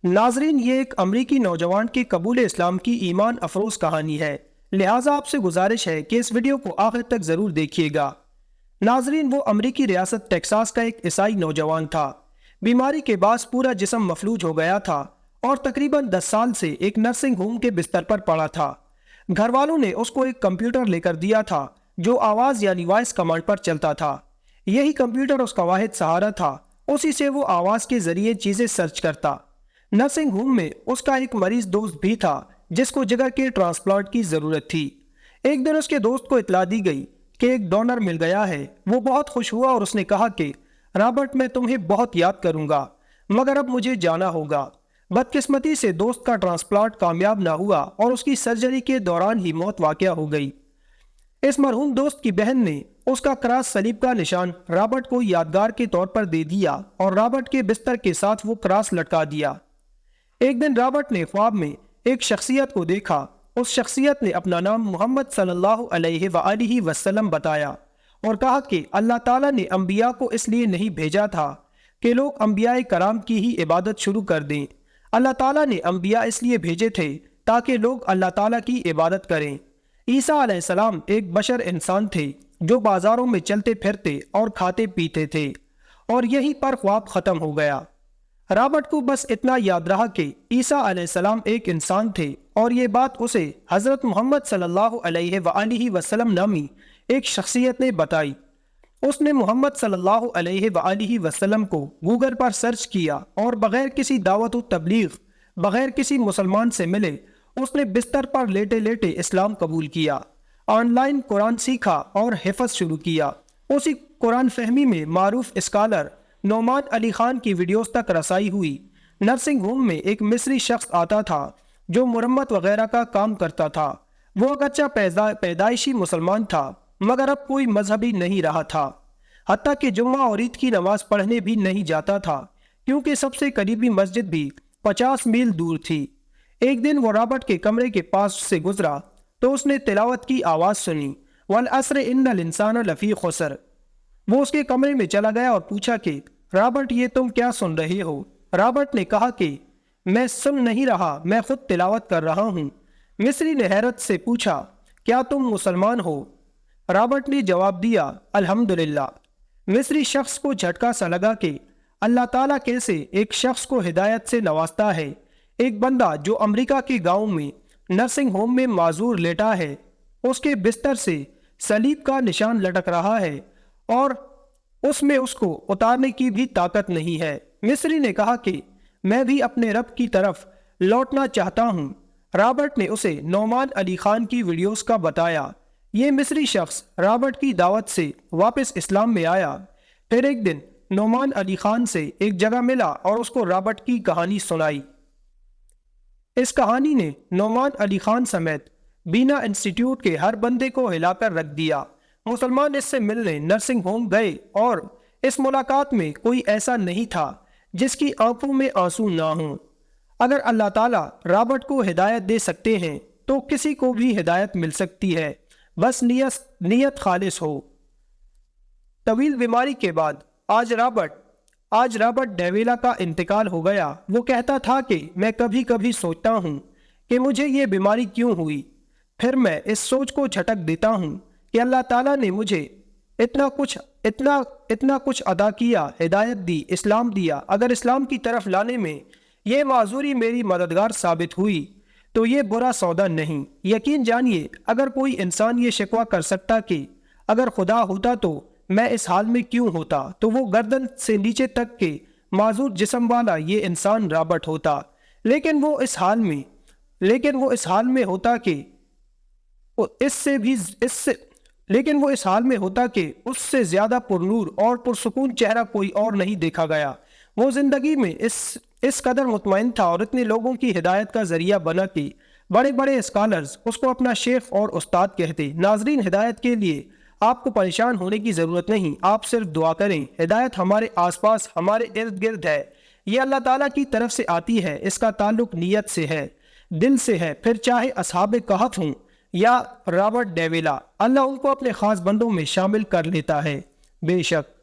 ناظرین، یہ ایک امریکی نوجوان کے قبول اسلام کی ایمان افروز کہانی ہے، لہٰذا آپ سے گزارش ہے کہ اس ویڈیو کو آخر تک ضرور دیکھیے گا۔ ناظرین، وہ امریکی ریاست ٹیکساس کا ایک عیسائی نوجوان تھا۔ بیماری کے باعث پورا جسم مفلوج ہو گیا تھا اور تقریباً 10 سال سے ایک نرسنگ ہوم کے بستر پر پڑا تھا۔ گھر والوں نے اس کو ایک کمپیوٹر لے کر دیا تھا جو آواز یعنی وائس کمانڈ پر چلتا تھا۔ یہی کمپیوٹر اس کا واحد سہارا تھا، اسی سے وہ آواز کے ذریعے چیزیں سرچ کرتا۔ نرسنگ ہوم میں اس کا ایک مریض دوست بھی تھا جس کو جگر کے ٹرانسپلانٹ کی ضرورت تھی۔ ایک دن اس کے دوست کو اطلاع دی گئی کہ ایک ڈونر مل گیا ہے۔ وہ بہت خوش ہوا اور اس نے کہا کہ رابرٹ، میں تمہیں بہت یاد کروں گا، مگر اب مجھے جانا ہوگا۔ بدقسمتی سے دوست کا ٹرانسپلانٹ کامیاب نہ ہوا اور اس کی سرجری کے دوران ہی موت واقع ہو گئی۔ اس مرحوم دوست کی بہن نے اس کا کراس صلیب کا نشان رابرٹ کو یادگار کے طور پر دے دیا اور رابرٹ کے بستر کے ساتھ وہ کراس لٹکا دیا۔ ایک دن رابرٹ نے خواب میں ایک شخصیت کو دیکھا۔ اس شخصیت نے اپنا نام محمد صلی اللہ علیہ وآلہ وسلم بتایا اور کہا کہ اللہ تعالیٰ نے انبیاء کو اس لیے نہیں بھیجا تھا کہ لوگ انبیاء کرام کی ہی عبادت شروع کر دیں۔ اللہ تعالیٰ نے انبیاء اس لیے بھیجے تھے تاکہ لوگ اللہ تعالیٰ کی عبادت کریں۔ عیسیٰ علیہ السلام ایک بشر انسان تھے جو بازاروں میں چلتے پھرتے اور کھاتے پیتے تھے، اور یہیں پر خواب ختم ہو گیا۔ رابرٹ کو بس اتنا یاد رہا کہ عیسیٰ علیہ السلام ایک انسان تھے، اور یہ بات اسے حضرت محمد صلی اللہ علیہ وآلہ وسلم نامی ایک شخصیت نے بتائی۔ اس نے محمد صلی اللہ علیہ وآلہ وسلم کو گوگل پر سرچ کیا اور بغیر کسی دعوت و تبلیغ، بغیر کسی مسلمان سے ملے، اس نے بستر پر لیٹے لیٹے اسلام قبول کیا، آن لائن قرآن سیکھا اور حفظ شروع کیا۔ اسی قرآن فہمی میں معروف اسکالر نعمان علی خان کی ویڈیوز تک رسائی ہوئی۔ نرسنگ ہوم میں ایک مصری شخص آتا تھا جو مرمت وغیرہ کا کام کرتا تھا۔ وہ اگرچہ پیدائشی مسلمان تھا مگر اب کوئی مذہبی نہیں رہا تھا، حتیٰ کہ جمعہ اور عید کی نماز پڑھنے بھی نہیں جاتا تھا کیونکہ سب سے قریبی مسجد بھی 50 میل دور تھی۔ ایک دن وہ رابرٹ کے کمرے کے پاس سے گزرا تو اس نے تلاوت کی آواز سنی، وَالْعَصْرِ إِنَّ الْإِنسَانَ لَفِي خُسْرٍ۔ وہ اس کے کمرے میں چلا گیا اور پوچھا کہ رابرٹ، یہ تم کیا سن رہے ہو؟ رابرٹ نے کہا کہ میں سن نہیں رہا، میں خود تلاوت کر رہا ہوں۔ مصری نے حیرت سے پوچھا، کیا تم مسلمان ہو؟ رابرٹ نے جواب دیا، الحمدللہ۔ مصری شخص کو جھٹکا سا لگا کہ اللہ تعالیٰ کیسے ایک شخص کو ہدایت سے نوازتا ہے۔ ایک بندہ جو امریکہ کے گاؤں میں نرسنگ ہوم میں معذور لیٹا ہے، اس کے بستر سے صلیب کا نشان لٹک رہا ہے اور اس میں اس کو اتارنے کی بھی طاقت نہیں ہے۔ مصری نے کہا کہ میں بھی اپنے رب کی طرف لوٹنا چاہتا ہوں۔ رابرٹ نے اسے نعمان علی خان کی ویڈیوز کا بتایا۔ یہ مصری شخص رابرٹ کی دعوت سے واپس اسلام میں آیا۔ پھر ایک دن نعمان علی خان سے ایک جگہ ملا اور اس کو رابرٹ کی کہانی سنائی۔ اس کہانی نے نعمان علی خان سمیت بینا انسٹیٹیوٹ کے ہر بندے کو ہلا کر رکھ دیا۔ مسلمان اس سے ملنے نرسنگ ہوم گئے اور اس ملاقات میں کوئی ایسا نہیں تھا جس کی آنکھوں میں آنسو نہ ہوں۔ اگر اللہ تعالیٰ رابرٹ کو ہدایت دے سکتے ہیں تو کسی کو بھی ہدایت مل سکتی ہے، بس نیت خالص ہو۔ طویل بیماری کے بعد آج رابرٹ ڈیویلا کا انتقال ہو گیا۔ وہ کہتا تھا کہ میں کبھی کبھی سوچتا ہوں کہ مجھے یہ بیماری کیوں ہوئی، پھر میں اس سوچ کو جھٹک دیتا ہوں کہ اللہ تعالیٰ نے مجھے اتنا کچھ عطا کیا، ہدایت دی، اسلام دیا۔ اگر اسلام کی طرف لانے میں یہ معذوری میری مددگار ثابت ہوئی تو یہ برا سودا نہیں۔ یقین جانیے، اگر کوئی انسان یہ شکوہ کر سکتا کہ اگر خدا ہوتا تو میں اس حال میں کیوں ہوتا، تو وہ گردن سے نیچے تک کے معذور جسم والا یہ انسان رابرٹ ہوتا۔ لیکن وہ اس حال میں ہوتا کہ اس سے زیادہ پرنور اور پرسکون چہرہ کوئی اور نہیں دیکھا گیا۔ وہ زندگی میں اس قدر مطمئن تھا اور اتنے لوگوں کی ہدایت کا ذریعہ بنا کہ بڑے بڑے اسکالرز اس کو اپنا شیخ اور استاد کہتے۔ ناظرین، ہدایت کے لیے آپ کو پریشان ہونے کی ضرورت نہیں، آپ صرف دعا کریں۔ ہدایت ہمارے آس پاس، ہمارے ارد گرد ہے، یہ اللہ تعالیٰ کی طرف سے آتی ہے۔ اس کا تعلق نیت سے ہے، دل سے ہے، پھر چاہے اصحاب کہف ہوں یا رابرٹ ڈیویلا، اللہ ان کو اپنے خاص بندوں میں شامل کر لیتا ہے، بے شک۔